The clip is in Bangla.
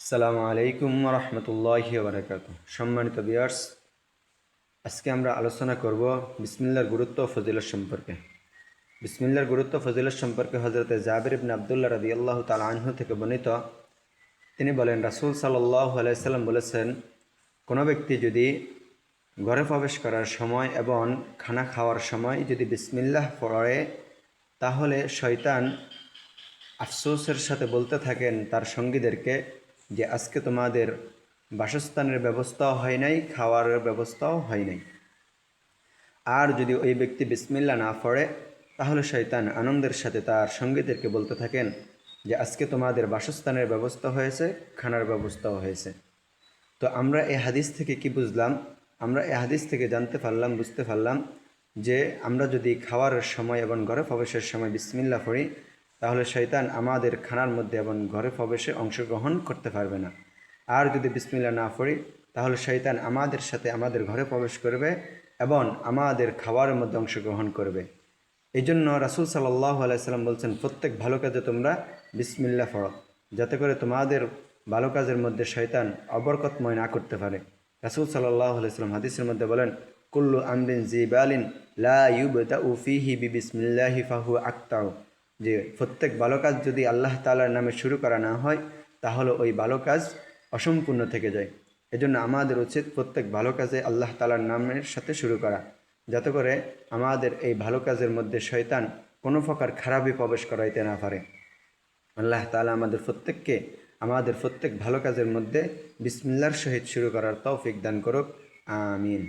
আসসালামু আলাইকুম রহমতুল্লাহি বারাকাতুহু। সম্মানিত ভিউয়ার্স, আজকে আমরা আলোচনা করব বিসমিল্লাহর গুরুত্ব ও ফজিলত সম্পর্কে। বিসমিল্লাহর গুরুত্ব ফজিলত সম্পর্কে হযরতে জাবির ইবনে আব্দুল্লাহ রাদিয়াল্লাহু তাআলা আনহু থেকে বর্ণিত। তিনি বলেন, রাসূল সাল্লাল্লাহু আলাইহি সাল্লাম বলেছেন, কোনো ব্যক্তি যদি ঘরে প্রবেশ করার সময় এবং খানা খাওয়ার সময় যদি বিসমিল্লাহ পড়ে, তাহলে শয়তান আফসোসের সাথে বলতে থাকেন তার সঙ্গীদেরকে যে আজকে তোমাদের বাসস্থানের ব্যবস্থাও হয় নাই, খাওয়ার ব্যবস্থাও হয় নাই। আর যদি ওই ব্যক্তি বিসমিল্লাহ না পড়ে, তাহলে শয়তান আনন্দের সাথে তার সঙ্গীদেরকে বলতে থাকেন যে আজকে তোমাদের বাসস্থানের ব্যবস্থা হয়েছে, খানার ব্যবস্থাও হয়েছে। তো আমরা এই হাদিস থেকে কি বুঝলাম? আমরা এই হাদিস থেকে বুঝতে পারলাম যে আমরা যদি খাওয়ার সময় এবং ঘরে প্রবেশের সময় বিসমিল্লাহ পড়ি, তাহলে শয়তান আমাদের খানার মধ্যে এবং ঘরে প্রবেশে অংশগ্রহণ করতে পারবে না। আর যদি বিসমিল্লাহ না পড়ি, তাহলে শয়তান আমাদের সাথে আমাদের ঘরে প্রবেশ করবে এবং আমাদের খাওয়ার মধ্যে অংশগ্রহণ করবে। এই জন্য রাসূল সাল্লাল্লাহু আলাইহি সাল্লাম বলছেন, প্রত্যেক ভালো কাজে তোমরা বিসমিল্লাহ পড়ো, যাতে করে তোমাদের ভালো কাজের মধ্যে শয়তান অবরকতময় না করতে পারে। রাসূল সাল্লাল্লাহু আলাইহি সাল্লাম হাদিসের মধ্যে বলেন, কুল্লু আমরিন জিবালিন লা ইউবদাউ ফিহি বিবিসমিল্লাহি ফাহুয়া আকতাউ, যে প্রত্যেক ভালো কাজ যদি আল্লাহ তাআলার নামে শুরু করা না হয়, তাহলে ওই ভালো কাজ অসম্পূর্ণ থেকে যায়। এজন্য আমাদের উচিত প্রত্যেক ভালো কাজে আল্লাহ তাআলার নামের সাথে শুরু করা, যাতে করে আমাদের এই ভালো কাজের মধ্যে শয়তান কোনো প্রকার খারাপই প্রবেশ করাইতে না পারে। আল্লাহ তাআলা আমাদের প্রত্যেক ভালো কাজের মধ্যে বিসমিল্লাহর সহিত শুরু করার তৌফিক দান করুক। আমিন।